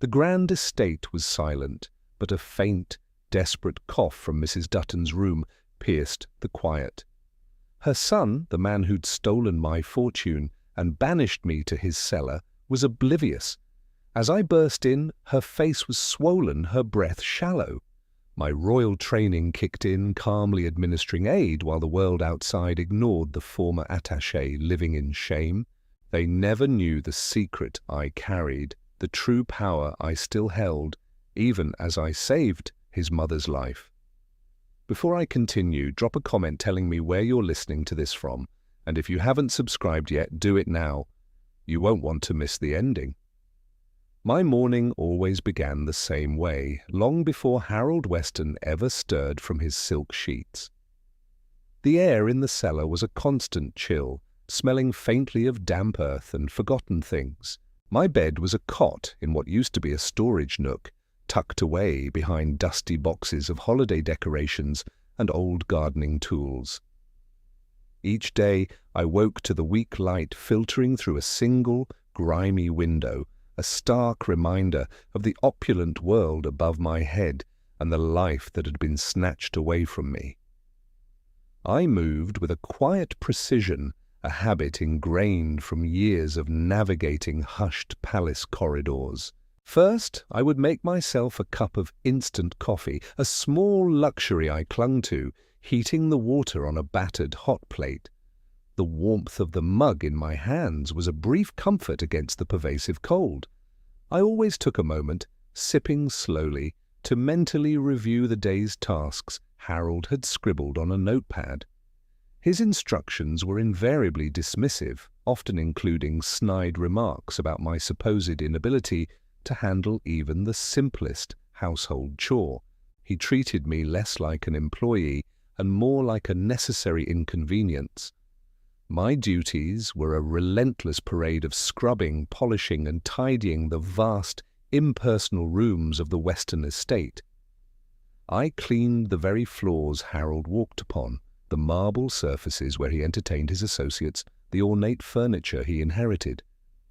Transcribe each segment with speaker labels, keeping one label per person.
Speaker 1: The grand estate was silent, but a faint, desperate cough from Mrs. Dutton's room pierced the quiet. Her son, the man who'd stolen my fortune and banished me to his cellar, was oblivious. As I burst in, her face was swollen, her breath shallow. My royal training kicked in, calmly administering aid while the world outside ignored the former attaché living in shame. They never knew the secret I carried, the true power I still held, even as I saved his mother's life. Before I continue, drop a comment telling me where you're listening to this from, and if you haven't subscribed yet, do it now. You won't want to miss the ending. My morning always began the same way, long before Harold Weston ever stirred from his silk sheets. The air in the cellar was a constant chill, smelling faintly of damp earth and forgotten things. My bed was a cot in what used to be a storage nook, tucked away behind dusty boxes of holiday decorations and old gardening tools. Each day I woke to the weak light filtering through a single, grimy window, a stark reminder of the opulent world above my head and the life that had been snatched away from me. I moved with a quiet precision, a habit ingrained from years of navigating hushed palace corridors. First, I would make myself a cup of instant coffee, a small luxury I clung to, heating the water on a battered hot plate. The warmth of the mug in my hands was a brief comfort against the pervasive cold. I always took a moment, sipping slowly, to mentally review the day's tasks Harold had scribbled on a notepad. His instructions were invariably dismissive, often including snide remarks about my supposed inability to handle even the simplest household chore. He treated me less like an employee and more like a necessary inconvenience. My duties were a relentless parade of scrubbing, polishing, and tidying the vast, impersonal rooms of the Western estate. I cleaned the very floors Harold walked upon, the marble surfaces where he entertained his associates, the ornate furniture he inherited.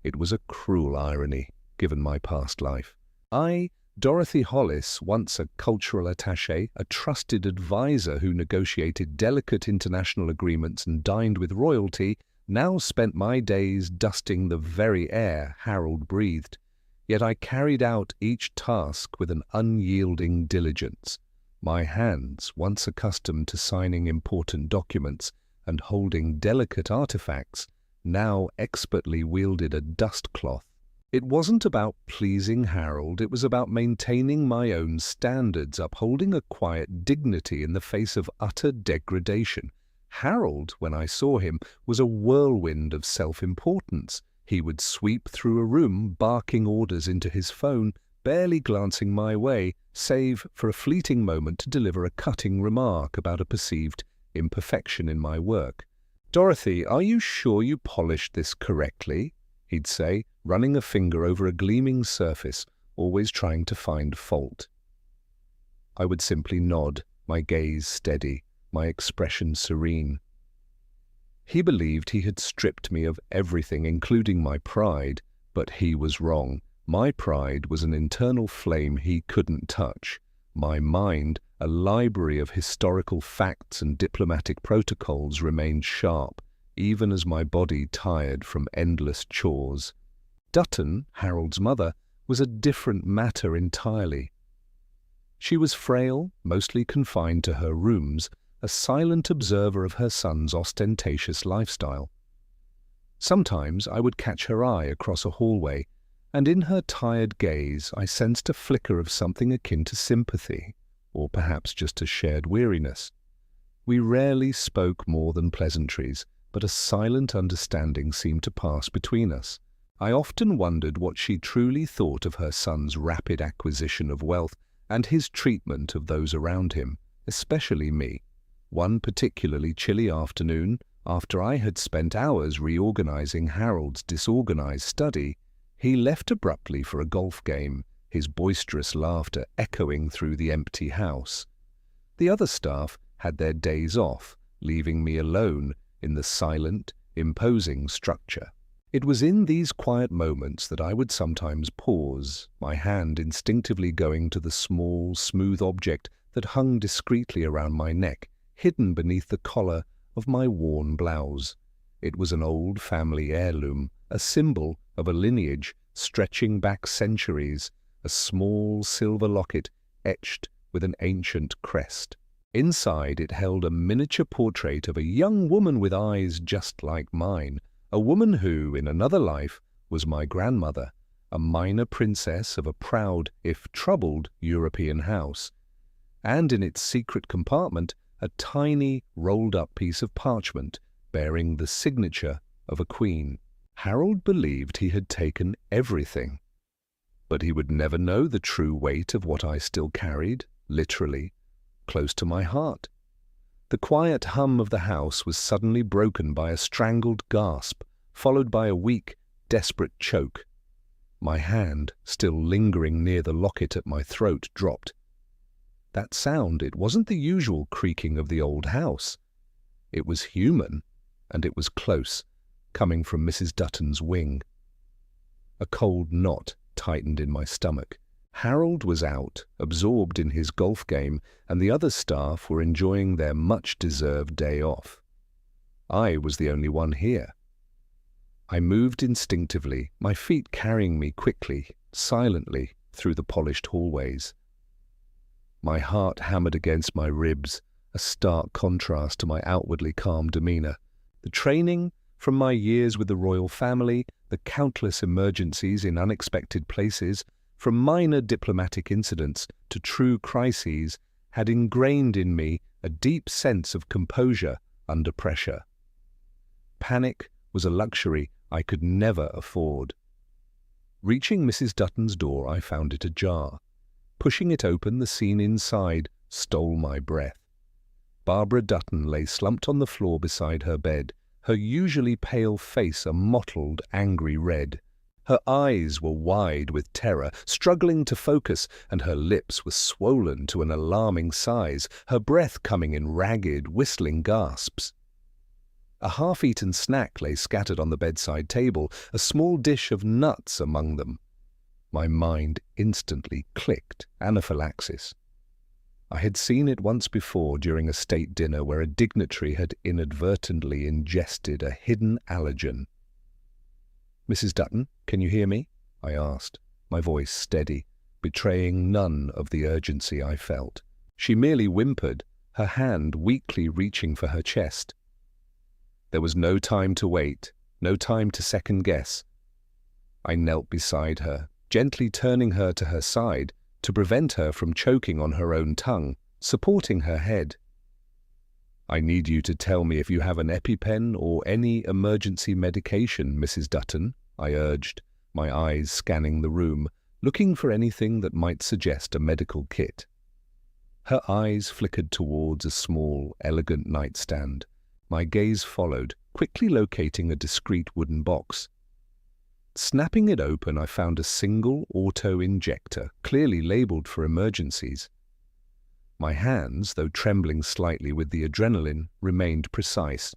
Speaker 1: It was a cruel irony, given my past life. I, Dorothy Hollis, once a cultural attaché, a trusted advisor who negotiated delicate international agreements and dined with royalty, now spent my days dusting the very air Harold breathed. Yet I carried out each task with an unyielding diligence. My hands, once accustomed to signing important documents and holding delicate artifacts, now expertly wielded a dust cloth. It wasn't about pleasing Harold, it was about maintaining my own standards, upholding a quiet dignity in the face of utter degradation. Harold, when I saw him, was a whirlwind of self-importance. He would sweep through a room, barking orders into his phone, barely glancing my way, save for a fleeting moment to deliver a cutting remark about a perceived imperfection in my work. "Dorothy, are you sure you polished this correctly?" he'd say, running a finger over a gleaming surface, always trying to find fault. I would simply nod, my gaze steady, my expression serene. He believed he had stripped me of everything, including my pride, but he was wrong. My pride was an internal flame he couldn't touch. My mind, a library of historical facts and diplomatic protocols, remained sharp, even as my body tired from endless chores. Dutton, Harold's mother, was a different matter entirely. She was frail, mostly confined to her rooms, a silent observer of her son's ostentatious lifestyle. Sometimes I would catch her eye across a hallway, and in her tired gaze I sensed a flicker of something akin to sympathy, or perhaps just a shared weariness. We rarely spoke more than pleasantries, but a silent understanding seemed to pass between us. I often wondered what she truly thought of her son's rapid acquisition of wealth and his treatment of those around him, especially me. One particularly chilly afternoon, after I had spent hours reorganizing Harold's disorganized study, he left abruptly for a golf game, his boisterous laughter echoing through the empty house. The other staff had their days off, leaving me alone in the silent, imposing structure. It was in these quiet moments that I would sometimes pause, my hand instinctively going to the small, smooth object that hung discreetly around my neck, hidden beneath the collar of my worn blouse. It was an old family heirloom, a symbol of a lineage stretching back centuries, a small silver locket etched with an ancient crest. Inside it held a miniature portrait of a young woman with eyes just like mine, a woman who, in another life, was my grandmother, a minor princess of a proud, if troubled, European house. And in its secret compartment, a tiny, rolled-up piece of parchment bearing the signature of a queen. Harold believed he had taken everything, but he would never know the true weight of what I still carried, literally, close to my heart. The quiet hum of the house was suddenly broken by a strangled gasp, followed by a weak, desperate choke. My hand, still lingering near the locket at my throat, dropped. That sound, it wasn't the usual creaking of the old house. It was human, and it was close, coming from Mrs. Dutton's wing. A cold knot tightened in my stomach. Harold was out, absorbed in his golf game, and the other staff were enjoying their much-deserved day off. I was the only one here. I moved instinctively, my feet carrying me quickly, silently, through the polished hallways. My heart hammered against my ribs, a stark contrast to my outwardly calm demeanor. The training from my years with the royal family, the countless emergencies in unexpected places, from minor diplomatic incidents to true crises, had ingrained in me a deep sense of composure under pressure. Panic was a luxury I could never afford. Reaching Mrs. Dutton's door, I found it ajar. Pushing it open, the scene inside stole my breath. Barbara Dutton lay slumped on the floor beside her bed, her usually pale face a mottled, angry red. Her eyes were wide with terror, struggling to focus, and her lips were swollen to an alarming size, her breath coming in ragged, whistling gasps. A half-eaten snack lay scattered on the bedside table, a small dish of nuts among them. My mind instantly clicked anaphylaxis. I had seen it once before during a state dinner where a dignitary had inadvertently ingested a hidden allergen. "Mrs. Dutton, can you hear me?" I asked, my voice steady, betraying none of the urgency I felt. She merely whimpered, her hand weakly reaching for her chest. There was no time to wait, no time to second-guess. I knelt beside her, gently turning her to her side to prevent her from choking on her own tongue, supporting her head. "I need you to tell me if you have an EpiPen or any emergency medication, Mrs. Dutton," I urged, my eyes scanning the room, looking for anything that might suggest a medical kit. Her eyes flickered towards a small, elegant nightstand. My gaze followed, quickly locating a discreet wooden box. Snapping it open, I found a single auto-injector, clearly labeled for emergencies. My hands, though trembling slightly with the adrenaline, remained precise.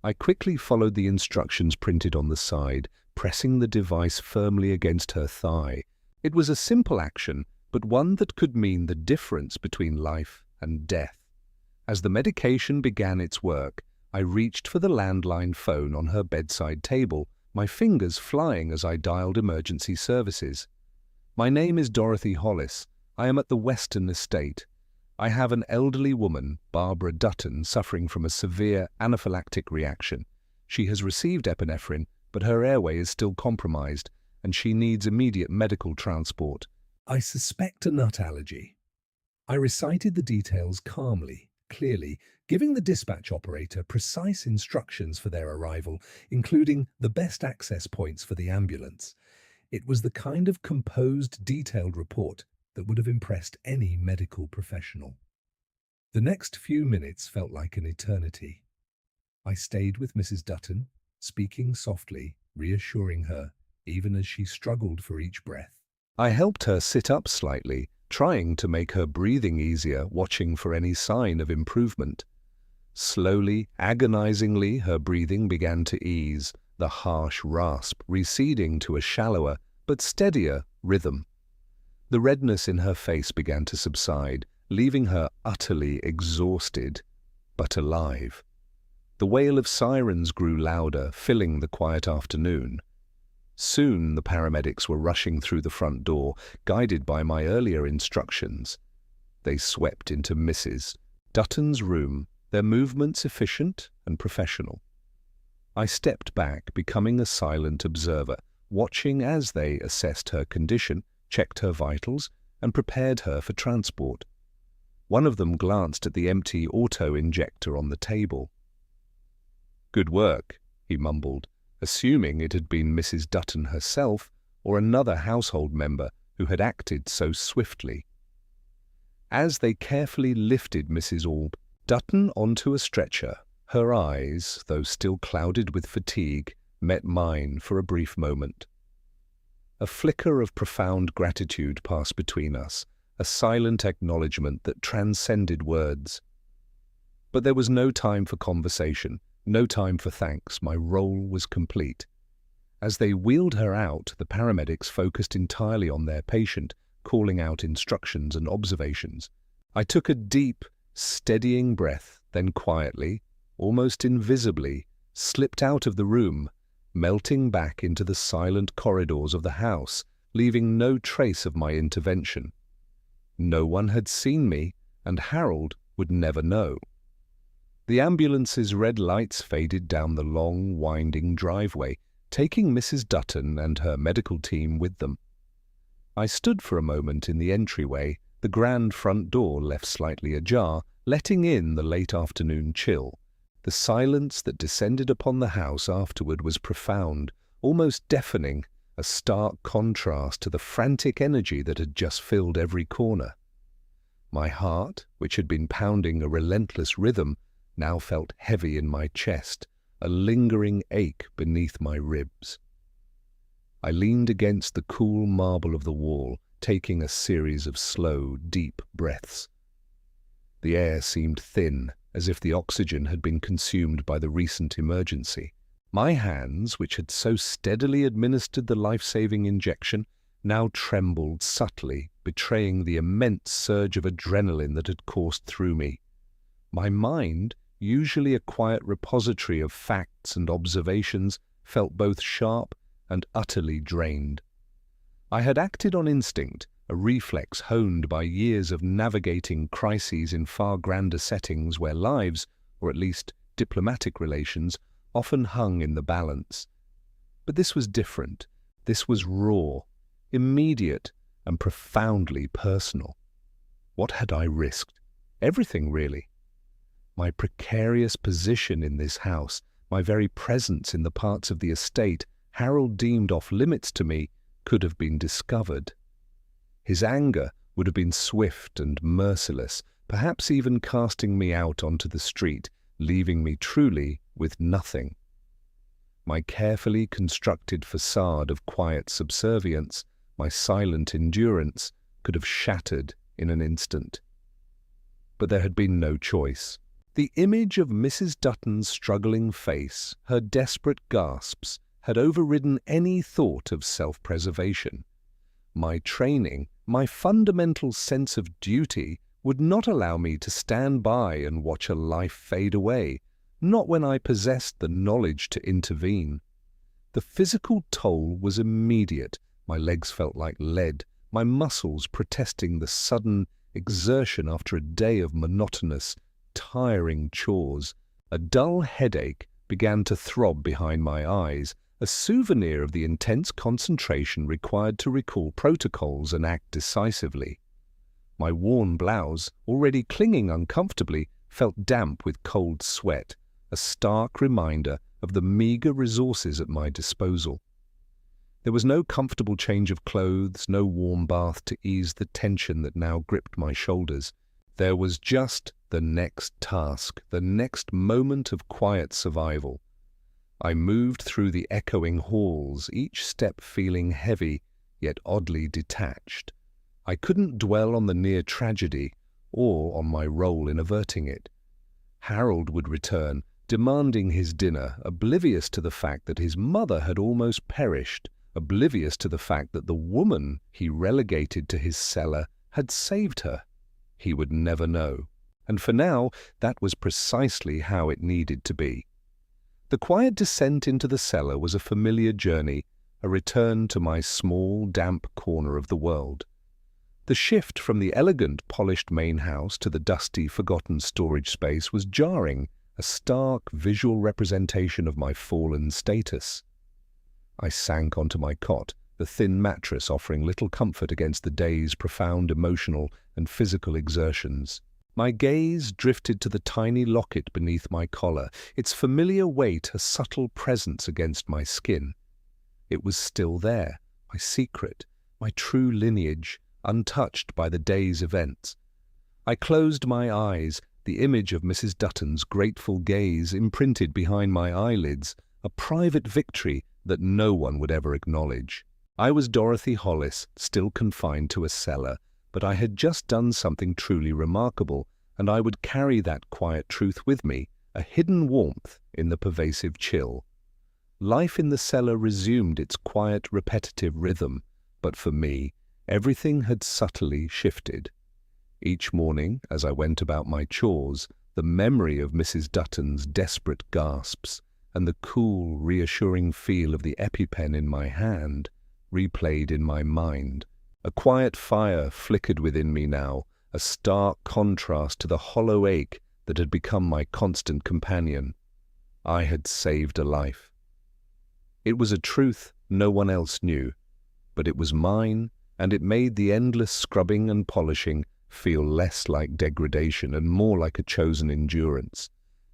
Speaker 1: I quickly followed the instructions printed on the side, pressing the device firmly against her thigh. It was a simple action, but one that could mean the difference between life and death. As the medication began its work, I reached for the landline phone on her bedside table, my fingers flying as I dialed emergency services. "My name is Dorothy Hollis. I am at the Western Estate. I have an elderly woman, Barbara Dutton, suffering from a severe anaphylactic reaction. She has received epinephrine, but her airway is still compromised, and she needs immediate medical transport. I suspect a nut allergy." I recited the details calmly, clearly, giving the dispatch operator precise instructions for their arrival, including the best access points for the ambulance. It was the kind of composed, detailed report that would have impressed any medical professional. The next few minutes felt like an eternity. I stayed with Mrs. Dutton, speaking softly, reassuring her, even as she struggled for each breath. I helped her sit up slightly, trying to make her breathing easier, watching for any sign of improvement. Slowly, agonizingly, her breathing began to ease, the harsh rasp receding to a shallower but steadier rhythm. The redness in her face began to subside, leaving her utterly exhausted, but alive. The wail of sirens grew louder, filling the quiet afternoon. Soon the paramedics were rushing through the front door, guided by my earlier instructions. They swept into Mrs. Dutton's room, their movements efficient and professional. I stepped back, becoming a silent observer, watching as they assessed her condition, checked her vitals, and prepared her for transport. One of them glanced at the empty auto-injector on the table. "Good work," he mumbled, assuming it had been Mrs. Dutton herself or another household member who had acted so swiftly. As they carefully lifted Mrs. Dutton onto a stretcher, her eyes, though still clouded with fatigue, met mine for a brief moment. A flicker of profound gratitude passed between us, a silent acknowledgement that transcended words. But there was no time for conversation, no time for thanks. My role was complete. As they wheeled her out, the paramedics focused entirely on their patient, calling out instructions and observations. I took a deep, steadying breath, then quietly, almost invisibly, slipped out of the room, melting back into the silent corridors of the house, leaving no trace of my intervention. No one had seen me, and Harold would never know. The ambulance's red lights faded down the long, winding driveway, taking Mrs. Dutton and her medical team with them. I stood for a moment in the entryway, the grand front door left slightly ajar, letting in the late afternoon chill. The silence that descended upon the house afterward was profound, almost deafening, a stark contrast to the frantic energy that had just filled every corner. My heart, which had been pounding a relentless rhythm, now felt heavy in my chest, a lingering ache beneath my ribs. I leaned against the cool marble of the wall, taking a series of slow, deep breaths. The air seemed thin, as if the oxygen had been consumed by the recent emergency. My hands, which had so steadily administered the life-saving injection, now trembled subtly, betraying the immense surge of adrenaline that had coursed through me. My mind, usually a quiet repository of facts and observations, felt both sharp and utterly drained. I had acted on instinct, a reflex honed by years of navigating crises in far grander settings where lives, or at least diplomatic relations, often hung in the balance. But this was different. This was raw, immediate, and profoundly personal. What had I risked? Everything, really. My precarious position in this house, my very presence in the parts of the estate Harold deemed off-limits to me, could have been discovered. His anger would have been swift and merciless, perhaps even casting me out onto the street, leaving me truly with nothing. My carefully constructed facade of quiet subservience, my silent endurance, could have shattered in an instant. But there had been no choice. The image of Mrs. Dutton's struggling face, her desperate gasps, had overridden any thought of self-preservation. My training, my fundamental sense of duty, would not allow me to stand by and watch a life fade away, not when I possessed the knowledge to intervene. The physical toll was immediate. My legs felt like lead, my muscles protesting the sudden exertion after a day of monotonous, tiring chores. A dull headache began to throb behind my eyes, a souvenir of the intense concentration required to recall protocols and act decisively. My worn blouse, already clinging uncomfortably, felt damp with cold sweat, a stark reminder of the meager resources at my disposal. There was no comfortable change of clothes, no warm bath to ease the tension that now gripped my shoulders. There was just the next task, the next moment of quiet survival. I moved through the echoing halls, each step feeling heavy, yet oddly detached. I couldn't dwell on the near tragedy or on my role in averting it. Harold would return, demanding his dinner, oblivious to the fact that his mother had almost perished, oblivious to the fact that the woman he relegated to his cellar had saved her. He would never know. And for now, that was precisely how it needed to be. The quiet descent into the cellar was a familiar journey, a return to my small, damp corner of the world. The shift from the elegant, polished main house to the dusty, forgotten storage space was jarring, a stark visual representation of my fallen status. I sank onto my cot, the thin mattress offering little comfort against the day's profound emotional and physical exertions. My gaze drifted to the tiny locket beneath my collar, its familiar weight a subtle presence against my skin. It was still there, my secret, my true lineage, untouched by the day's events. I closed my eyes, the image of Mrs. Dutton's grateful gaze imprinted behind my eyelids, a private victory that no one would ever acknowledge. I was Dorothy Hollis, still confined to a cellar, but I had just done something truly remarkable, and I would carry that quiet truth with me, a hidden warmth in the pervasive chill. Life in the cellar resumed its quiet, repetitive rhythm, but for me, everything had subtly shifted. Each morning, as I went about my chores, the memory of Mrs. Dutton's desperate gasps and the cool, reassuring feel of the EpiPen in my hand replayed in my mind. A quiet fire flickered within me now, a stark contrast to the hollow ache that had become my constant companion. I had saved a life. It was a truth no one else knew, but it was mine, and it made the endless scrubbing and polishing feel less like degradation and more like a chosen endurance.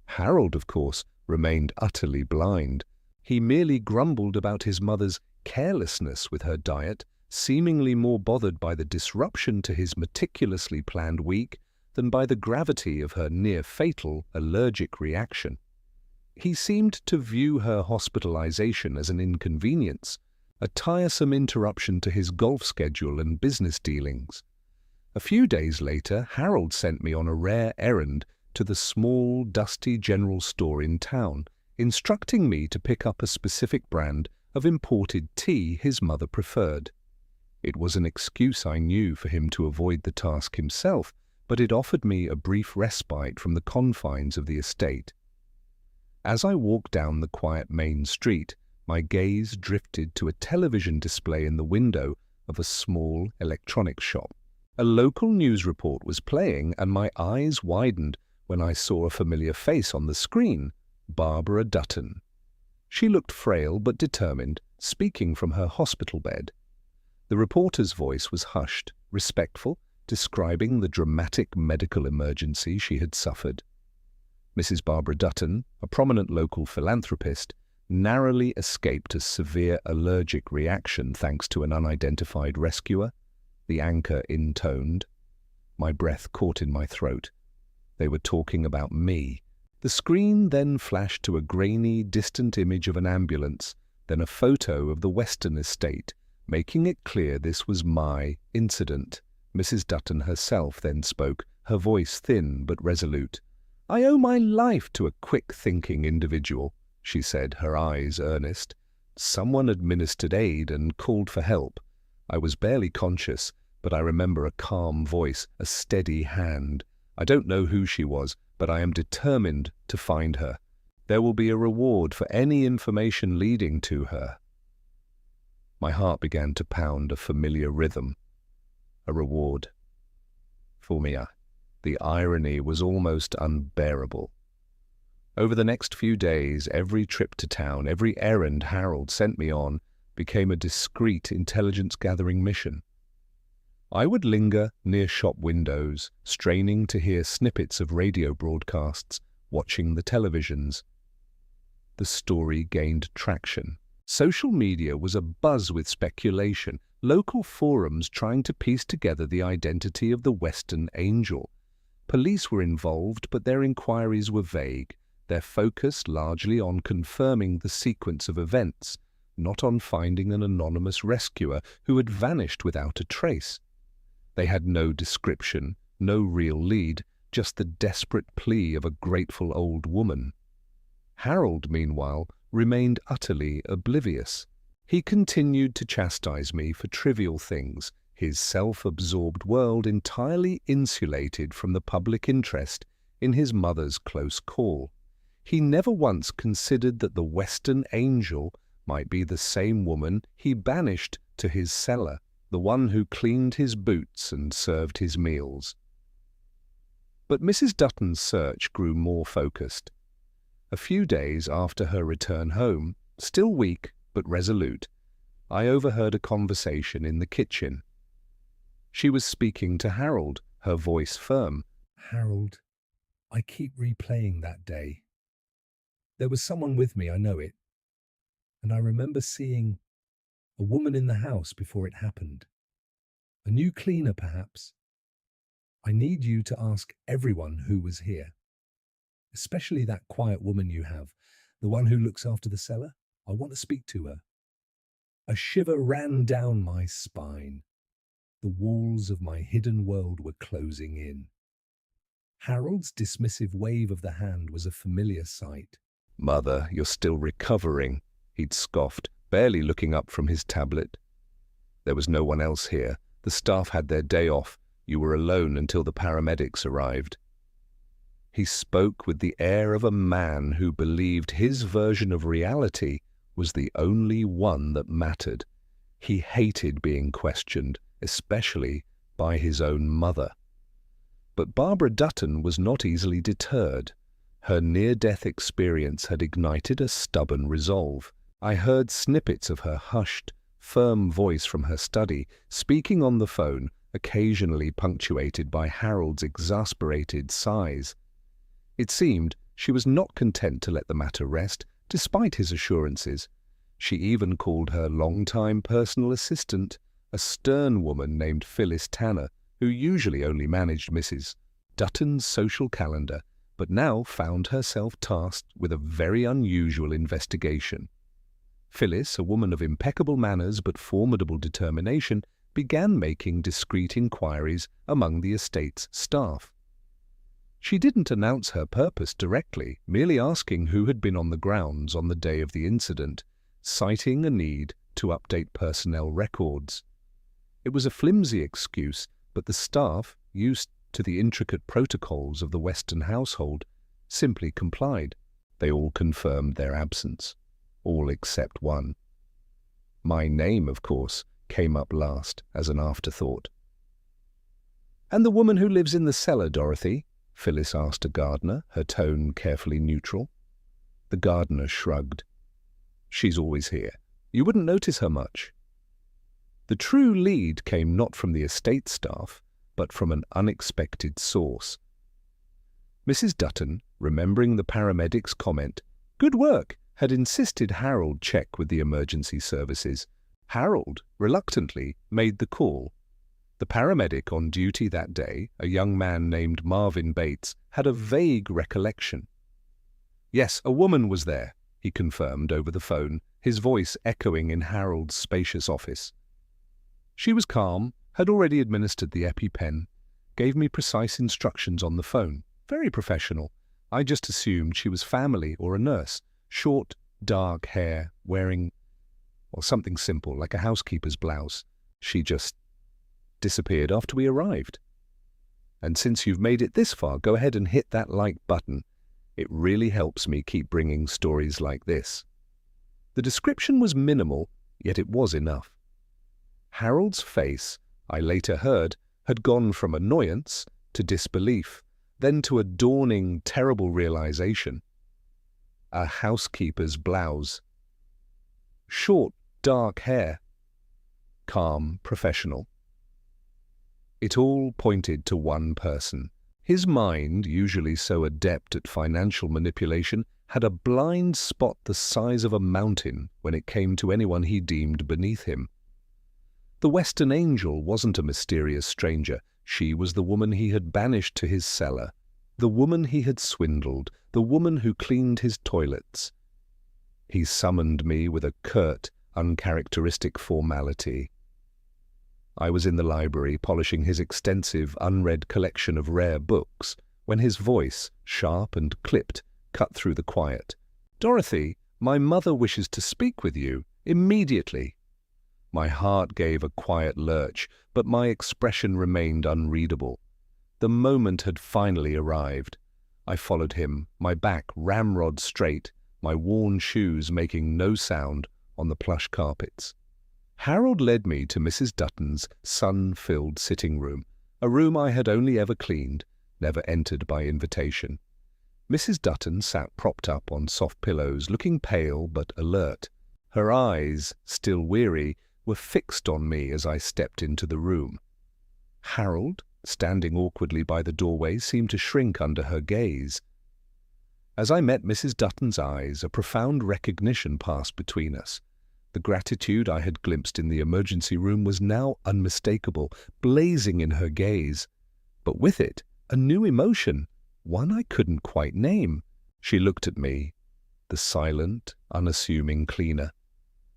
Speaker 1: Harold, of course, remained utterly blind. He merely grumbled about his mother's carelessness with her diet, seemingly more bothered by the disruption to his meticulously planned week than by the gravity of her near-fatal allergic reaction. He seemed to view her hospitalization as an inconvenience, a tiresome interruption to his golf schedule and business dealings. A few days later, Harold sent me on a rare errand to the small, dusty general store in town, instructing me to pick up a specific brand of imported tea his mother preferred. It was an excuse, I knew, for him to avoid the task himself, but it offered me a brief respite from the confines of the estate. As I walked down the quiet main street, my gaze drifted to a television display in the window of a small electronics shop. A local news report was playing, and my eyes widened when I saw a familiar face on the screen, Barbara Dutton. She looked frail but determined, speaking from her hospital bed. The reporter's voice was hushed, respectful, describing the dramatic medical emergency she had suffered. Mrs. Barbara Dutton, a prominent local philanthropist, narrowly escaped a severe allergic reaction thanks to an unidentified rescuer, the anchor intoned. My breath caught in my throat. They were talking about me. The screen then flashed to a grainy, distant image of an ambulance, then a photo of the Western estate, making it clear this was my incident. Mrs. Dutton herself then spoke, her voice thin but resolute. "I owe my life to a quick-thinking individual," she said, her eyes earnest. "Someone administered aid and called for help. I was barely conscious, but I remember a calm voice, a steady hand. I don't know who she was, but I am determined to find her. There will be a reward for any information leading to her." My heart began to pound a familiar rhythm. A reward. For me, the irony was almost unbearable. Over the next few days, every trip to town, every errand Harold sent me on, became a discreet intelligence-gathering mission. I would linger near shop windows, straining to hear snippets of radio broadcasts, watching the televisions. The story gained traction. Social media was abuzz with speculation, local forums trying to piece together the identity of the Western Angel. Police were involved, but their inquiries were vague, their focus largely on confirming the sequence of events, not on finding an anonymous rescuer who had vanished without a trace. They had no description, no real lead, just the desperate plea of a grateful old woman. Harold, meanwhile, remained utterly oblivious. He continued to chastise me for trivial things, his self-absorbed world entirely insulated from the public interest in his mother's close call. He never once considered that the Western angel might be the same woman he banished to his cellar, the one who cleaned his boots and served his meals. But Mrs. Dutton's search grew more focused. A few days after her return home, still weak but resolute, I overheard a conversation in the kitchen. She was speaking to Harold, her voice firm.
Speaker 2: Harold, I keep replaying that day. There was someone with me, I know it. And I remember seeing a woman in the house before it happened. A new cleaner, perhaps. I need you to ask everyone who was here. Especially that quiet woman you have, the one who looks after the cellar. I want to speak to her. A shiver ran down my spine. The walls of my hidden world were closing in. Harold's dismissive wave of the hand was a familiar sight.
Speaker 1: "Mother, you're still recovering," he'd scoffed, barely looking up from his tablet. "There was no one else here. The staff had their day off. You were alone until the paramedics arrived." He spoke with the air of a man who believed his version of reality was the only one that mattered. He hated being questioned, especially by his own mother. But Barbara Dutton was not easily deterred. Her near-death experience had ignited a stubborn resolve. I heard snippets of her hushed, firm voice from her study, speaking on the phone, occasionally punctuated by Harold's exasperated sighs. It seemed she was not content to let the matter rest, despite his assurances. She even called her long-time personal assistant, a stern woman named Phyllis Tanner, who usually only managed Mrs. Dutton's social calendar, but now found herself tasked with a very unusual investigation. Phyllis, a woman of impeccable manners but formidable determination, began making discreet inquiries among the estate's staff. She didn't announce her purpose directly, merely asking who had been on the grounds on the day of the incident, citing a need to update personnel records. It was a flimsy excuse, but the staff, used to the intricate protocols of the Western household, simply complied. They all confirmed their absence, all except one. My name, of course, came up last as an afterthought. "And the woman who lives in the cellar, Dorothy?" Phyllis asked a gardener, her tone carefully neutral. The gardener shrugged. "She's always here. You wouldn't notice her much." The true lead came not from the estate staff, but from an unexpected source. Mrs. Dutton, remembering the paramedic's comment, "Good work," had insisted Harold check with the emergency services. Harold, reluctantly, made the call. The paramedic on duty that day, a young man named Marvin Bates, had a vague recollection. "Yes, a woman was there," he confirmed over the phone, his voice echoing in Harold's spacious office. She was calm, had already administered the EpiPen, gave me precise instructions on the phone. Very professional. I just assumed she was family or a nurse. Short, dark hair, wearing, well, something simple, like a housekeeper's blouse. She just disappeared after we arrived. And since you've made it this far, go ahead and hit that like button. It really helps me keep bringing stories like this. The description was minimal, yet it was enough. Harold's face, I later heard, had gone from annoyance to disbelief, then to a dawning, terrible realization. A housekeeper's blouse. Short, dark hair. Calm, professional. It all pointed to one person. His mind, usually so adept at financial manipulation, had a blind spot the size of a mountain when it came to anyone he deemed beneath him. The Western angel wasn't a mysterious stranger. She was the woman he had banished to his cellar, the woman he had swindled, the woman who cleaned his toilets. He summoned me with a curt, uncharacteristic formality. I was in the library polishing his extensive, unread collection of rare books when his voice, sharp and clipped, cut through the quiet. "Dorothy, my mother wishes to speak with you, immediately." My heart gave a quiet lurch, but my expression remained unreadable. The moment had finally arrived. I followed him, my back ramrod straight, my worn shoes making no sound on the plush carpets. Harold led me to Mrs. Dutton's sun-filled sitting room, a room I had only ever cleaned, never entered by invitation. Mrs. Dutton sat propped up on soft pillows, looking pale but alert. Her eyes, still weary, were fixed on me as I stepped into the room. Harold, standing awkwardly by the doorway, seemed to shrink under her gaze. As I met Mrs. Dutton's eyes, a profound recognition passed between us. The gratitude I had glimpsed in the emergency room was now unmistakable, blazing in her gaze. But with it, a new emotion, one I couldn't quite name. She looked at me, the silent, unassuming cleaner,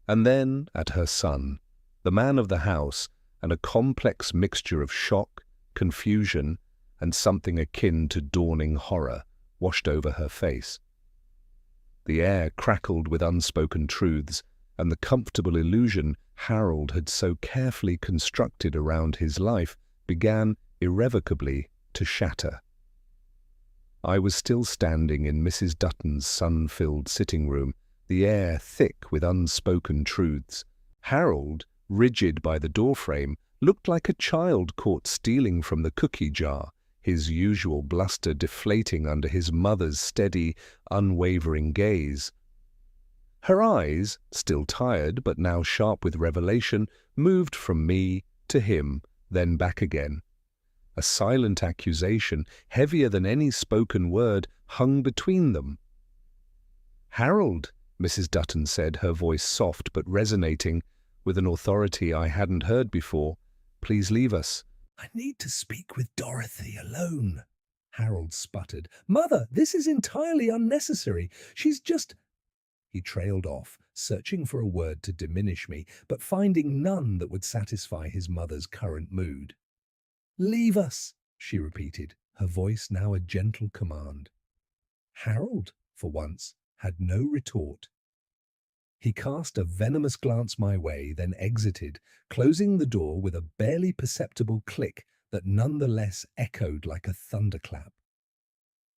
Speaker 1: and then at her son, the man of the house, and a complex mixture of shock, confusion, and something akin to dawning horror washed over her face. The air crackled with unspoken truths, and the comfortable illusion Harold had so carefully constructed around his life began irrevocably to shatter. I was still standing in Mrs. Dutton's sun-filled sitting room, the air thick with unspoken truths. Harold, rigid by the doorframe, looked like a child caught stealing from the cookie jar, his usual bluster deflating under his mother's steady, unwavering gaze. Her eyes, still tired but now sharp with revelation, moved from me to him, then back again. A silent accusation, heavier than any spoken word, hung between them. "Harold," Mrs. Dutton said, her voice soft but resonating with an authority I hadn't heard before, "please leave us."
Speaker 2: "I need to speak with Dorothy alone," Harold sputtered. "Mother, this is entirely unnecessary. She's just—" He trailed off, searching for a word to diminish me, but finding none that would satisfy his mother's current mood. "Leave us," she repeated, her voice now a gentle command. Harold, for once, had no retort. He cast a venomous glance my way, then exited, closing the door with a barely perceptible click that nonetheless echoed like a thunderclap.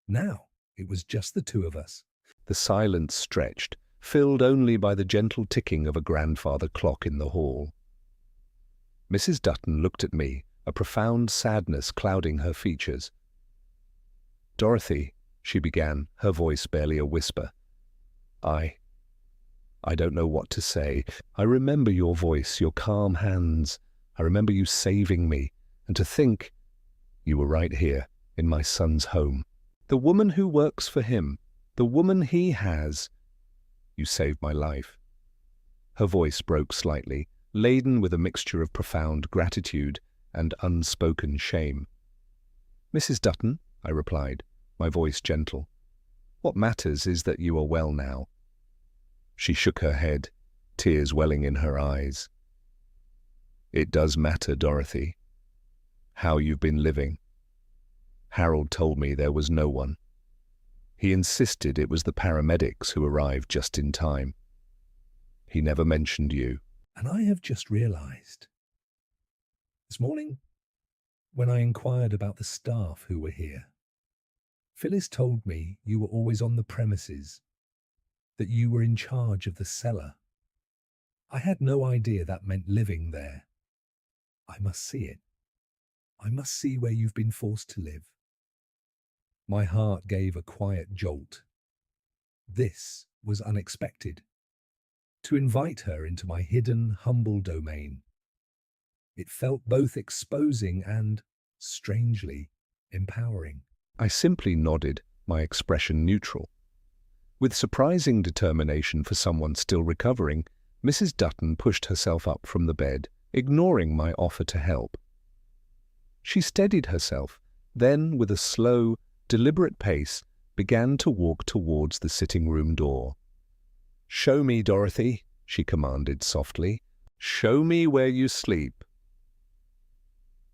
Speaker 2: Now it was just the two of us.
Speaker 1: The silence stretched, filled only by the gentle ticking of a grandfather clock in the hall. Mrs. Dutton looked at me, a profound sadness clouding her features. "Dorothy," she began, her voice barely a whisper. I don't know what to say. I remember your voice, your calm hands. I remember you saving me. And to think, you were right here, in my son's home. The woman who works for him, the woman he has. You saved my life." Her voice broke slightly, laden with a mixture of profound gratitude and unspoken shame. "Mrs. Dutton," I replied, my voice gentle, "what matters is that you are well now." She shook her head, tears welling in her eyes. "It does matter, Dorothy. How you've been living. Harold told me there was no one. He insisted it was the paramedics who arrived just in time. He never mentioned you."
Speaker 2: And I have just realized. This morning, when I inquired about the staff who were here, Phyllis told me you were always on the premises, that you were in charge of the cellar. I had no idea that meant living there. I must see it. I must see where you've been forced to live. My heart gave a quiet jolt. This was unexpected. To invite her into my hidden, humble domain. It felt both exposing and, strangely, empowering.
Speaker 1: I simply nodded, my expression neutral. With surprising determination for someone still recovering, Mrs. Dutton pushed herself up from the bed, ignoring my offer to help. She steadied herself, then, with a slow, deliberate pace, began to walk towards the sitting-room door. "Show me, Dorothy," she commanded softly. "Show me where you sleep."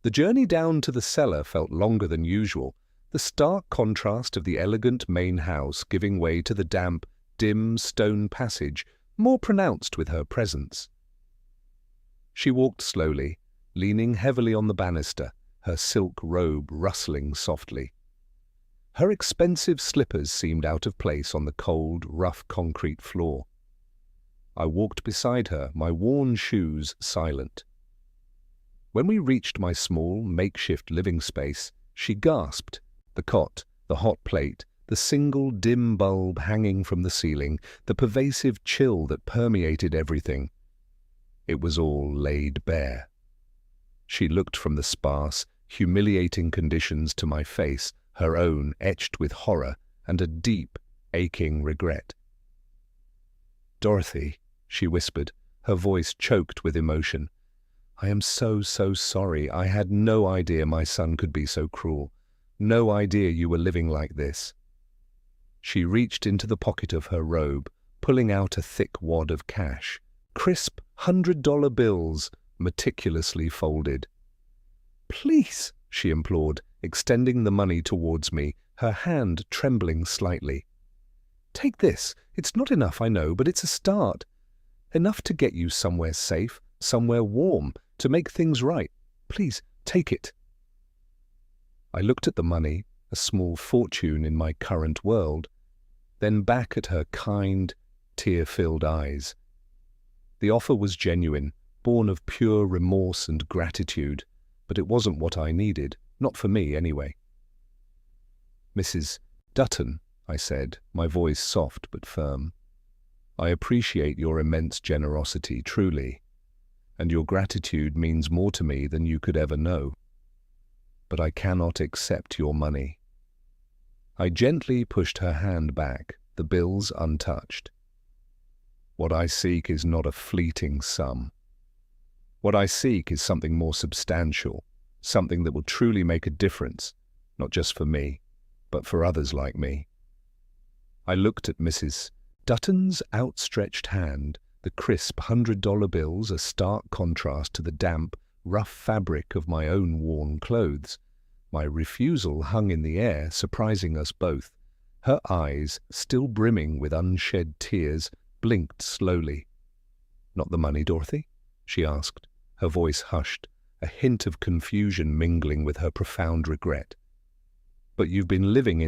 Speaker 1: The journey down to the cellar felt longer than usual, the stark contrast of the elegant main house giving way to the damp, dim stone passage, more pronounced with her presence. She walked slowly, leaning heavily on the banister, her silk robe rustling softly. Her expensive slippers seemed out of place on the cold, rough concrete floor. I walked beside her, my worn shoes silent. When we reached my small, makeshift living space, she gasped. The cot, the hot plate, the single dim bulb hanging from the ceiling, the pervasive chill that permeated everything. It was all laid bare. She looked from the sparse, humiliating conditions to my face, her own etched with horror and a deep, aching regret. "Dorothy," she whispered, her voice choked with emotion. "I am so sorry. I had no idea my son could be so cruel. No idea you were living like this." She reached into the pocket of her robe, pulling out a thick wad of cash, crisp $100 bills, meticulously folded. "Please," she implored, extending the money towards me, her hand trembling slightly. "Take this. It's not enough, I know, but it's a start. Enough to get you somewhere safe, somewhere warm, to make things right. Please, take it." I looked at the money, a small fortune in my current world, then back at her kind, tear-filled eyes. The offer was genuine, born of pure remorse and gratitude, but it wasn't what I needed, not for me anyway. "Mrs. Dutton," I said, my voice soft but firm, "I appreciate your immense generosity, truly, and your gratitude means more to me than you could ever know. But I cannot accept your money." I gently pushed her hand back, the bills untouched. "What I seek is not a fleeting sum. What I seek is something more substantial, something that will truly make a difference, not just for me, but for others like me." I looked at Mrs. Dutton's outstretched hand, the crisp $100 bills a stark contrast to the damp, rough fabric of my own worn clothes. My refusal hung in the air, surprising us both. Her eyes, still brimming with unshed tears, blinked slowly. "Not the money, Dorothy?" she asked, her voice hushed, a hint of confusion mingling with her profound regret. "But you've been living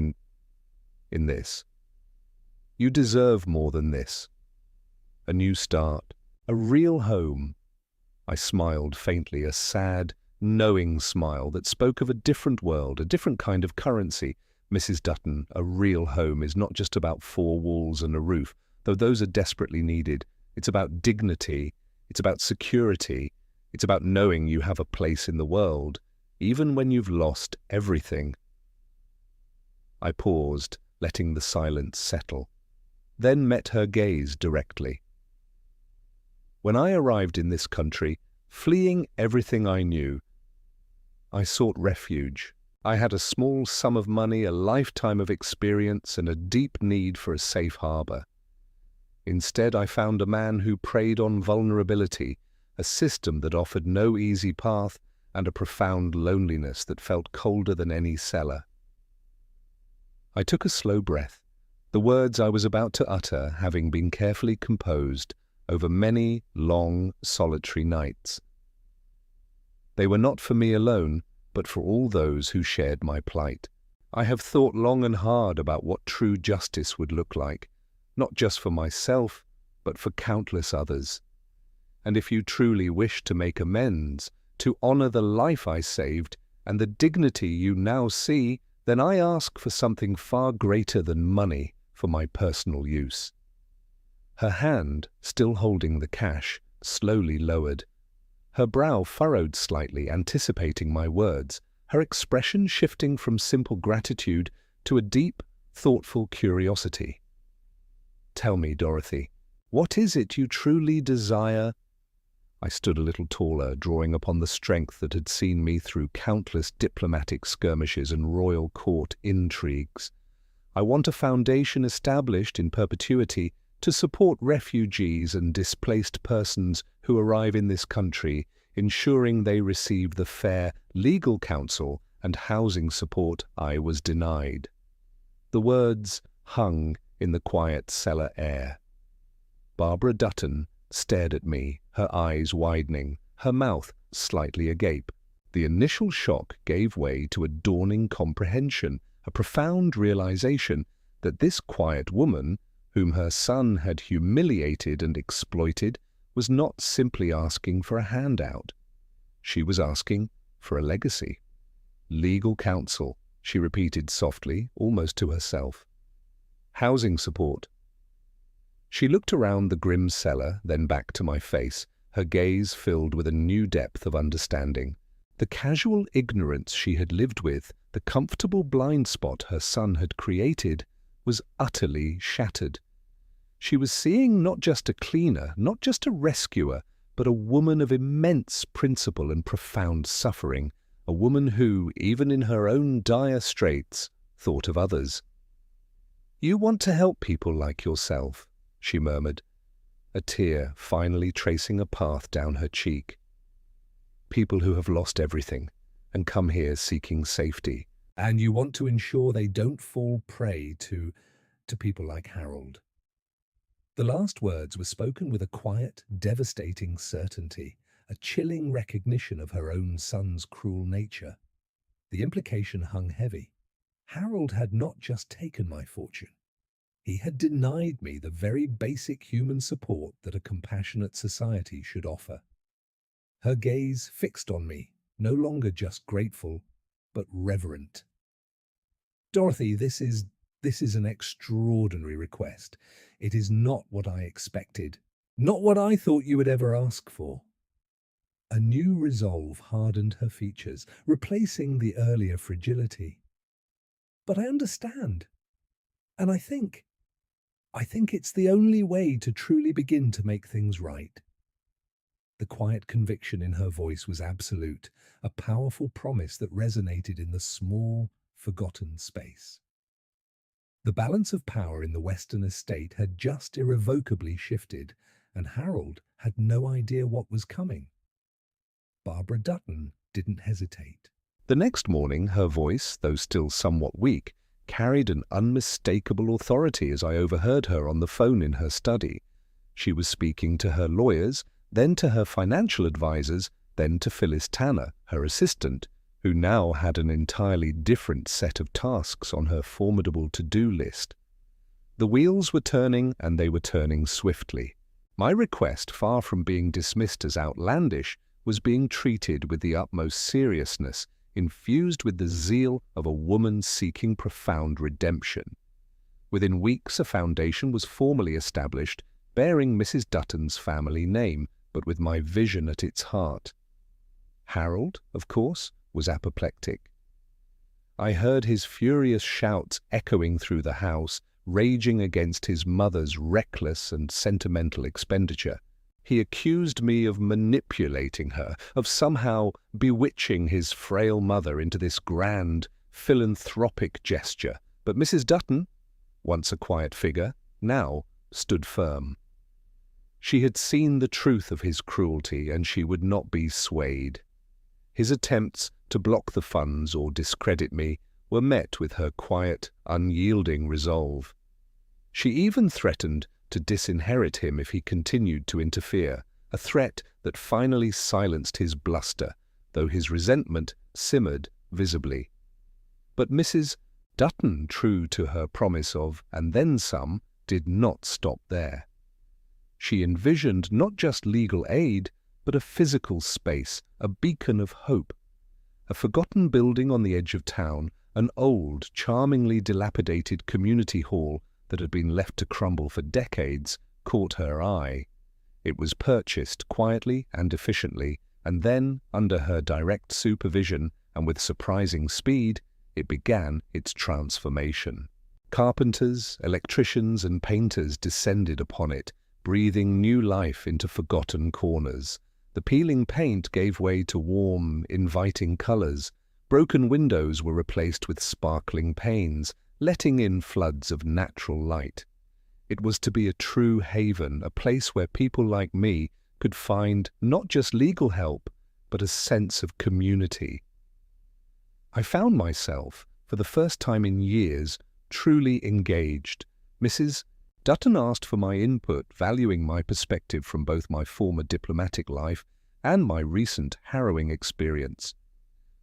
Speaker 1: in this. You deserve more than this. A new start, a real home." I smiled faintly, a sad, knowing smile that spoke of a different world, a different kind of currency. "Mrs. Dutton, a real home is not just about four walls and a roof, though those are desperately needed. It's about dignity, it's about security, it's about knowing you have a place in the world, even when you've lost everything." I paused, letting the silence settle, then met her gaze directly. "When I arrived in this country, fleeing everything I knew, I sought refuge. I had a small sum of money, a lifetime of experience, and a deep need for a safe harbor. Instead, I found a man who preyed on vulnerability, a system that offered no easy path, and a profound loneliness that felt colder than any cellar." I took a slow breath, the words I was about to utter having been carefully composed over many long, solitary nights. They were not for me alone, but for all those who shared my plight. I have thought long and hard about what true justice would look like, not just for myself, but for countless others. And if you truly wish to make amends, to honor the life I saved and the dignity you now see, then I ask for something far greater than money for my personal use." Her hand, still holding the cash, slowly lowered. Her brow furrowed slightly, anticipating my words, her expression shifting from simple gratitude to a deep, thoughtful curiosity. "Tell me, Dorothy, what is it you truly desire?" I stood a little taller, drawing upon the strength that had seen me through countless diplomatic skirmishes and royal court intrigues. "I want a foundation established in perpetuity to support refugees and displaced persons who arrive in this country, ensuring they receive the fair legal counsel and housing support I was denied." The words hung in the quiet cellar air. Barbara Dutton stared at me, her eyes widening, her mouth slightly agape. The initial shock gave way to a dawning comprehension, a profound realization that this quiet woman, whom her son had humiliated and exploited, was not simply asking for a handout. She was asking for a legacy. Legal counsel, she repeated softly, almost to herself. Housing support. She looked around the grim cellar, then back to my face, her gaze filled with a new depth of understanding. The casual ignorance she had lived with, the comfortable blind spot her son had created, was utterly shattered. She was seeing not just a cleaner, not just a rescuer, but a woman of immense principle and profound suffering, a woman who, even in her own dire straits, thought of others. "You want to help people like yourself," she murmured, a tear finally tracing a path down her cheek. "People who have lost everything and come here seeking safety.
Speaker 2: And you want to ensure they don't fall prey to people like Harold." The last words were spoken with a quiet, devastating certainty, a chilling recognition of her own son's cruel nature. The implication hung heavy. Harold had not just taken my fortune. He had denied me the very basic human support that a compassionate society should offer. Her gaze fixed on me, no longer just grateful, but reverent. "Dorothy, this is an extraordinary request. It is not what I expected, not what I thought you would ever ask for." A new resolve hardened her features, replacing the earlier fragility. "But I understand, and I think it's the only way to truly begin to make things right." The quiet conviction in her voice was absolute, a powerful promise that resonated in the small, forgotten space. The balance of power in the Western estate had just irrevocably shifted, and Harold had no idea what was coming. Barbara Dutton didn't hesitate.
Speaker 1: The next morning, her voice, though still somewhat weak, carried an unmistakable authority as I overheard her on the phone in her study. She was speaking to her lawyers, then to her financial advisors, then to Phyllis Tanner, her assistant, who now had an entirely different set of tasks on her formidable to-do list. The wheels were turning, and they were turning swiftly. My request, far from being dismissed as outlandish, was being treated with the utmost seriousness, infused with the zeal of a woman seeking profound redemption. Within weeks, a foundation was formally established, bearing Mrs. Dutton's family name, but with my vision at its heart. Harold, of course, was apoplectic. I heard his furious shouts echoing through the house, raging against his mother's reckless and sentimental expenditure. He accused me of manipulating her, of somehow bewitching his frail mother into this grand, philanthropic gesture. But Mrs. Dutton, once a quiet figure, now stood firm. She had seen the truth of his cruelty, and she would not be swayed. His attempts to block the funds or discredit me were met with her quiet, unyielding resolve. She even threatened to disinherit him if he continued to interfere, a threat that finally silenced his bluster, though his resentment simmered visibly. But Mrs. Dutton, true to her promise of "and then some," did not stop there. She envisioned not just legal aid, but a physical space, a beacon of hope. A forgotten building on the edge of town, an old, charmingly dilapidated community hall that had been left to crumble for decades, caught her eye. It was purchased quietly and efficiently, and then, under her direct supervision and with surprising speed, it began its transformation. Carpenters, electricians, and painters descended upon it, breathing new life into forgotten corners. The peeling paint gave way to warm, inviting colors. Broken windows were replaced with sparkling panes, letting in floods of natural light. It was to be a true haven, a place where people like me could find not just legal help, but a sense of community. I found myself, for the first time in years, truly engaged, Mrs. Dutton asked for my input, valuing my perspective from both my former diplomatic life and my recent harrowing experience.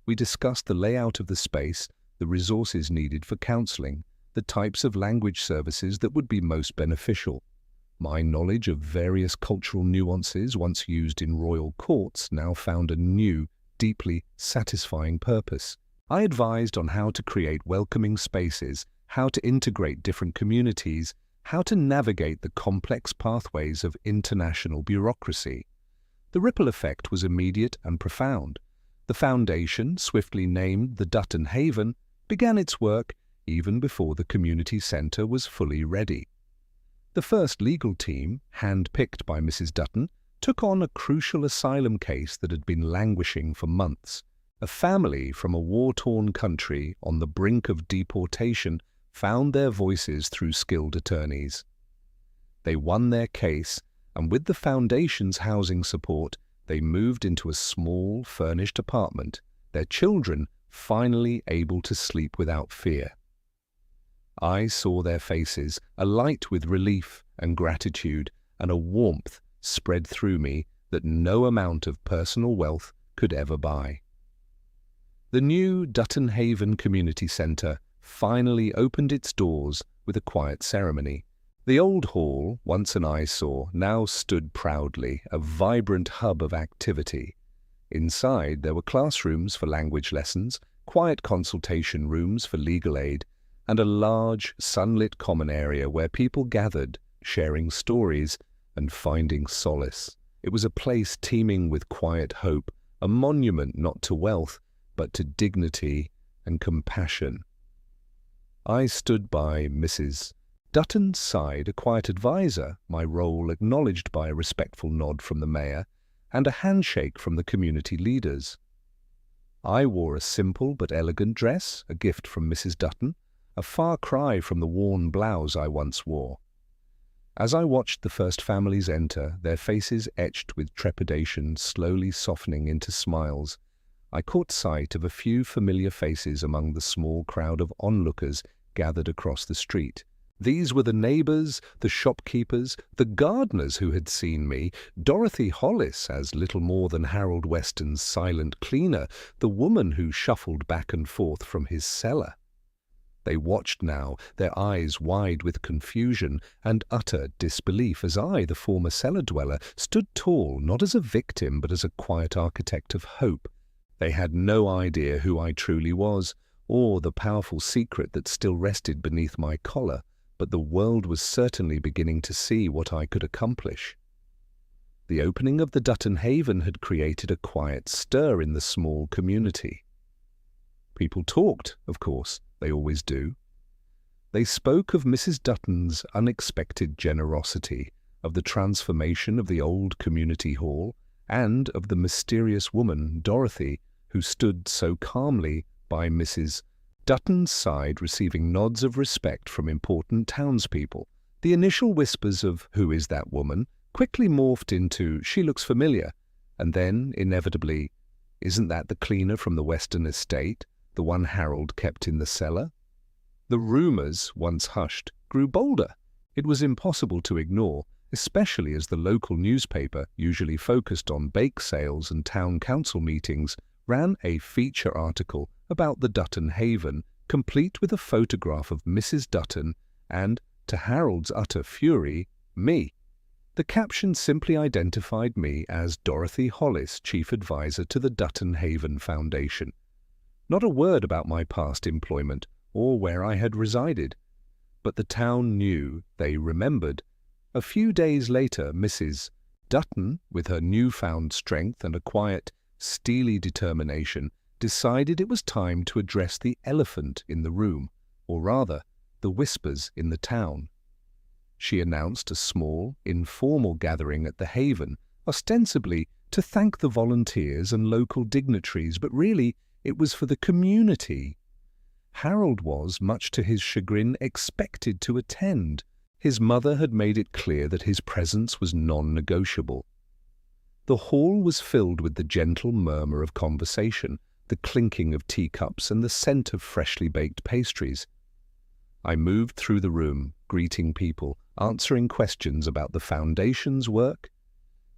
Speaker 1: We discussed the layout of the space, the resources needed for counseling, the types of language services that would be most beneficial. My knowledge of various cultural nuances once used in royal courts now found a new, deeply satisfying purpose. I advised on how to create welcoming spaces, how to integrate different communities, how to navigate the complex pathways of international bureaucracy. The ripple effect was immediate and profound. The foundation, swiftly named the Dutton Haven, began its work even before the community centre was fully ready. The first legal team, hand-picked by Mrs. Dutton, took on a crucial asylum case that had been languishing for months. A family from a war-torn country on the brink of deportation found their voices through skilled attorneys. They won their case, and with the foundation's housing support, they moved into a small, furnished apartment, their children finally able to sleep without fear. I saw their faces, alight with relief and gratitude, and a warmth spread through me that no amount of personal wealth could ever buy. The new Dutton Haven Community Centre finally opened its doors with a quiet ceremony. The old hall, once an eyesore, now stood proudly, a vibrant hub of activity. Inside there were classrooms for language lessons, quiet consultation rooms for legal aid, and a large, sunlit common area where people gathered, sharing stories and finding solace. It was a place teeming with quiet hope, a monument not to wealth, but to dignity and compassion. I stood by Mrs. Dutton's side, a quiet advisor, my role acknowledged by a respectful nod from the mayor and a handshake from the community leaders. I wore a simple but elegant dress, a gift from Mrs. Dutton, a far cry from the worn blouse I once wore. As I watched the first families enter, their faces etched with trepidation slowly softening into smiles, I caught sight of a few familiar faces among the small crowd of onlookers gathered across the street. These were the neighbours, the shopkeepers, the gardeners who had seen me, Dorothy Hollis as little more than Harold Weston's silent cleaner, the woman who shuffled back and forth from his cellar. They watched now, their eyes wide with confusion and utter disbelief, as I, the former cellar dweller, stood tall not as a victim but as a quiet architect of hope. They had no idea who I truly was, or the powerful secret that still rested beneath my collar, but the world was certainly beginning to see what I could accomplish. The opening of the Dutton Haven had created a quiet stir in the small community. People talked, of course, they always do. They spoke of Mrs. Dutton's unexpected generosity, of the transformation of the old community hall, and of the mysterious woman, Dorothy, who stood so calmly by Mrs. Dutton's side, receiving nods of respect from important townspeople. The initial whispers of "Who is that woman?" quickly morphed into "She looks familiar," and then, inevitably, "Isn't that the cleaner from the Western estate, the one Harold kept in the cellar?" The rumours, once hushed, grew bolder. It was impossible to ignore, especially as the local newspaper, usually focused on bake sales and town council meetings, ran a feature article about the Dutton Haven, complete with a photograph of Mrs. Dutton and, to Harold's utter fury, me. The caption simply identified me as Dorothy Hollis, chief advisor to the Dutton Haven Foundation. Not a word about my past employment or where I had resided. But the town knew, they remembered. A few days later, Mrs. Dutton, with her newfound strength and a quiet, steely determination, decided it was time to address the elephant in the room, or rather, the whispers in the town. She announced a small, informal gathering at the Haven, ostensibly to thank the volunteers and local dignitaries, but really it was for the community. Harold was, much to his chagrin, expected to attend. His mother had made it clear that his presence was non-negotiable. The hall was filled with the gentle murmur of conversation, the clinking of teacups and the scent of freshly baked pastries. I moved through the room, greeting people, answering questions about the foundation's work.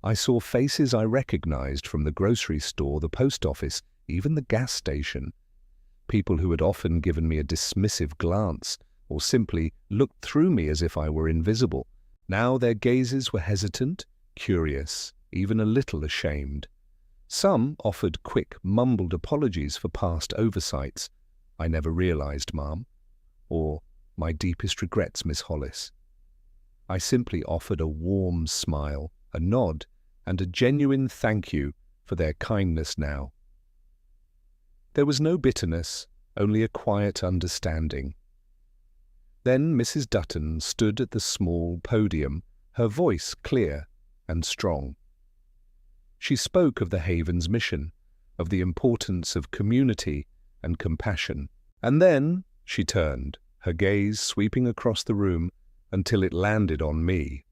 Speaker 1: I saw faces I recognized from the grocery store, the post office, even the gas station. People who had often given me a dismissive glance or simply looked through me as if I were invisible. Now their gazes were hesitant, curious, even a little ashamed. Some offered quick, mumbled apologies for past oversights. "I never realized, ma'am," or "My deepest regrets, Miss Hollis." I simply offered a warm smile, a nod, and a genuine thank you for their kindness now. There was no bitterness, only a quiet understanding. Then Mrs. Dutton stood at the small podium, her voice clear and strong. She spoke of the Haven's mission, of the importance of community and compassion. And then she turned, her gaze sweeping across the room until it landed on me.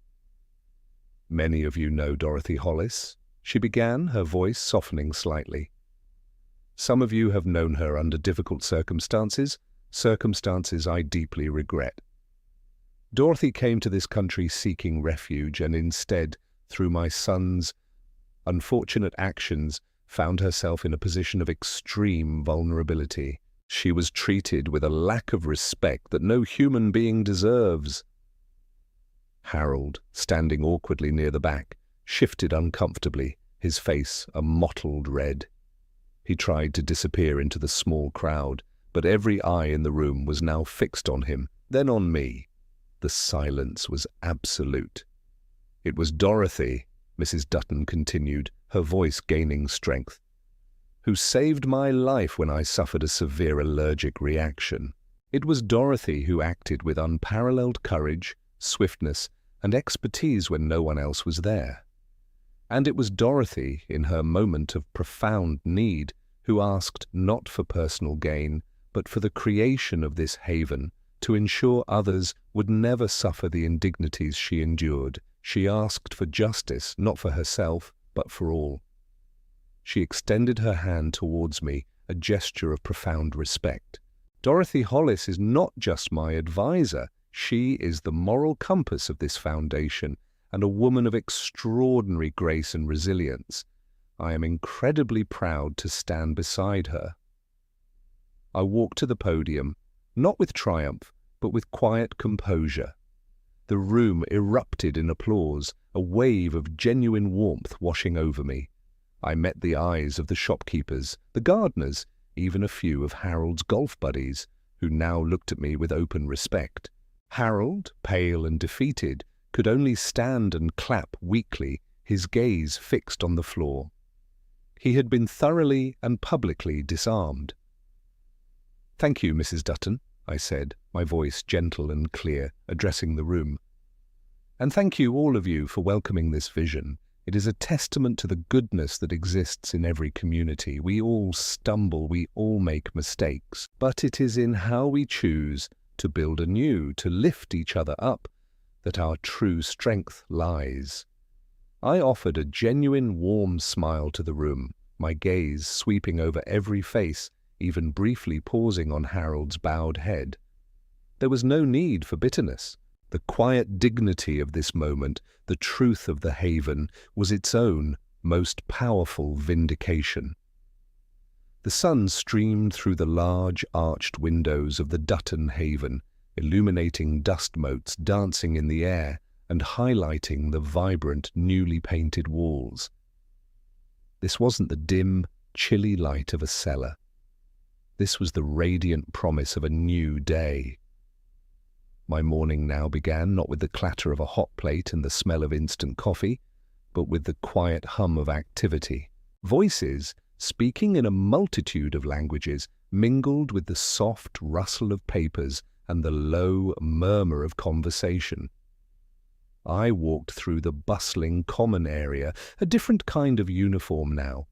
Speaker 1: "Many of you know Dorothy Hollis," she began, her voice softening slightly. "Some of you have known her under difficult circumstances I deeply regret. Dorothy came to this country seeking refuge and instead, through my son's unfortunate actions, found herself in a position of extreme vulnerability. She was treated with a lack of respect that no human being deserves." Harold, standing awkwardly near the back, shifted uncomfortably, his face a mottled red. He tried to disappear into the small crowd, but every eye in the room was now fixed on him, then on me. The silence was absolute. "It was Dorothy," Mrs. Dutton continued, her voice gaining strength, "who saved my life when I suffered a severe allergic reaction. It was Dorothy who acted with unparalleled courage, swiftness, and expertise when no one else was there. And it was Dorothy, in her moment of profound need, who asked not for personal gain, but for the creation of this haven, to ensure others would never suffer the indignities she endured. She asked for justice, not for herself, but for all." She extended her hand towards me, a gesture of profound respect. "Dorothy Hollis is not just my advisor. She is the moral compass of this foundation and a woman of extraordinary grace and resilience. I am incredibly proud to stand beside her." I walked to the podium, not with triumph, but with quiet composure. The room erupted in applause, a wave of genuine warmth washing over me. I met the eyes of the shopkeepers, the gardeners, even a few of Harold's golf buddies, who now looked at me with open respect. Harold, pale and defeated, could only stand and clap weakly, his gaze fixed on the floor. He had been thoroughly and publicly disarmed. "Thank you, Mrs. Dutton," I said, my voice gentle and clear, addressing the room. "And thank you, all of you, for welcoming this vision. It is a testament to the goodness that exists in every community. We all stumble, we all make mistakes, but it is in how we choose to build anew, to lift each other up, that our true strength lies." I offered a genuine warm smile to the room, my gaze sweeping over every face, even briefly pausing on Harold's bowed head. There was no need for bitterness. The quiet dignity of this moment, the truth of the haven, was its own most powerful vindication. The sun streamed through the large arched windows of the Dutton haven, illuminating dust motes dancing in the air and highlighting the vibrant, newly painted walls. This wasn't the dim, chilly light of a cellar. This was the radiant promise of a new day. My morning now began not with the clatter of a hot plate and the smell of instant coffee, but with the quiet hum of activity. Voices, speaking in a multitude of languages, mingled with the soft rustle of papers and the low murmur of conversation. I walked through the bustling common area, a different kind of uniform now.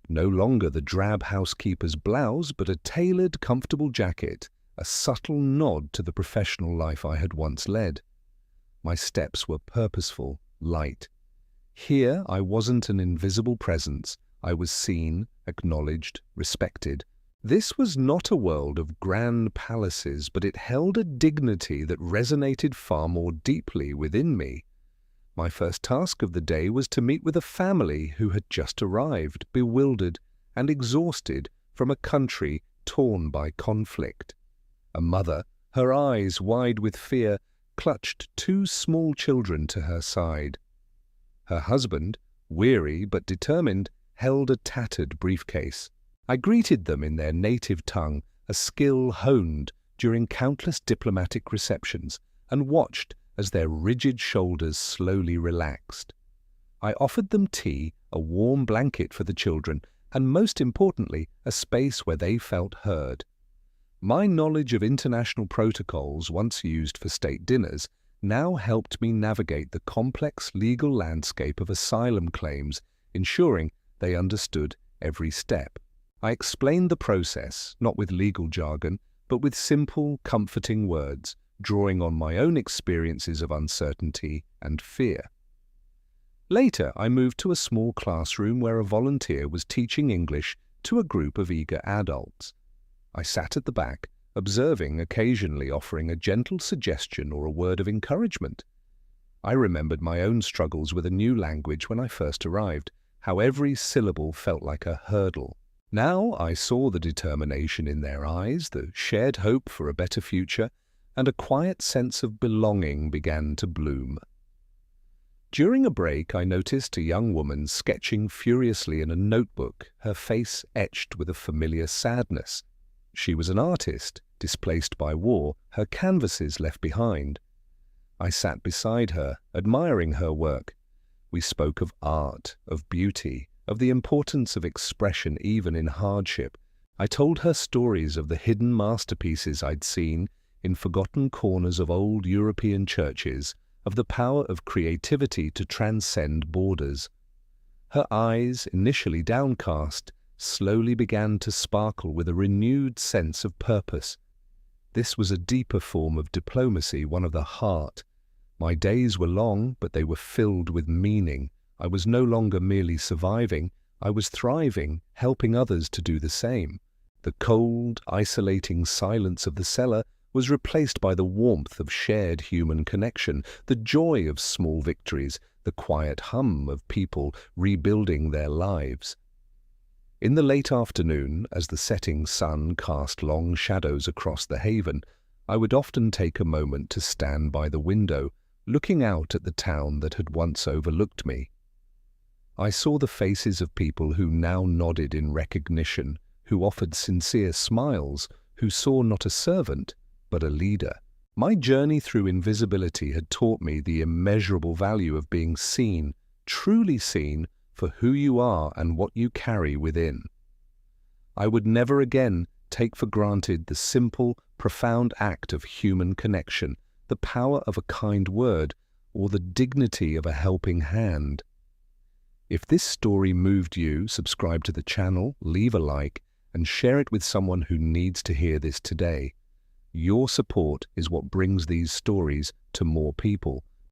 Speaker 1: No longer the drab housekeeper's blouse, but a tailored, comfortable jacket, a subtle nod to the professional life I had once led. My steps were purposeful, light. Here I wasn't an invisible presence. I was seen, acknowledged, respected, This was not a world of grand palaces, but it held a dignity that resonated far more deeply within me. My first task of the day was to meet with a family who had just arrived, bewildered and exhausted from a country torn by conflict. A mother, her eyes wide with fear, clutched two small children to her side. Her husband, weary but determined, held a tattered briefcase. I greeted them in their native tongue, a skill honed during countless diplomatic receptions, and watched as their rigid shoulders slowly relaxed. I offered them tea, a warm blanket for the children, and most importantly, a space where they felt heard. My knowledge of international protocols, once used for state dinners, now helped me navigate the complex legal landscape of asylum claims, ensuring they understood every step. I explained the process, not with legal jargon, but with simple, comforting words, drawing on my own experiences of uncertainty and fear. Later, I moved to a small classroom where a volunteer was teaching English to a group of eager adults. I sat at the back, observing, occasionally offering a gentle suggestion or a word of encouragement. I remembered my own struggles with a new language when I first arrived, how every syllable felt like a hurdle. Now I saw the determination in their eyes, the shared hope for a better future, and a quiet sense of belonging began to bloom. During a break, I noticed a young woman sketching furiously in a notebook, her face etched with a familiar sadness. She was an artist, displaced by war, her canvases left behind. I sat beside her, admiring her work. We spoke of art, of beauty, of the importance of expression even in hardship. I told her stories of the hidden masterpieces I'd seen in forgotten corners of old European churches, of the power of creativity to transcend borders. Her eyes, initially downcast, slowly began to sparkle with a renewed sense of purpose. This was a deeper form of diplomacy, one of the heart. My days were long, but they were filled with meaning. I was no longer merely surviving, I was thriving, helping others to do the same. The cold, isolating silence of the cellar was replaced by the warmth of shared human connection, the joy of small victories, the quiet hum of people rebuilding their lives. In the late afternoon, as the setting sun cast long shadows across the haven, I would often take a moment to stand by the window, looking out at the town that had once overlooked me. I saw the faces of people who now nodded in recognition, who offered sincere smiles, who saw not a servant, but a leader. My journey through invisibility had taught me the immeasurable value of being seen, truly seen, for who you are and what you carry within. I would never again take for granted the simple, profound act of human connection, the power of a kind word, or the dignity of a helping hand. If this story moved you, subscribe to the channel, leave a like, and share it with someone who needs to hear this today. Your support is what brings these stories to more people.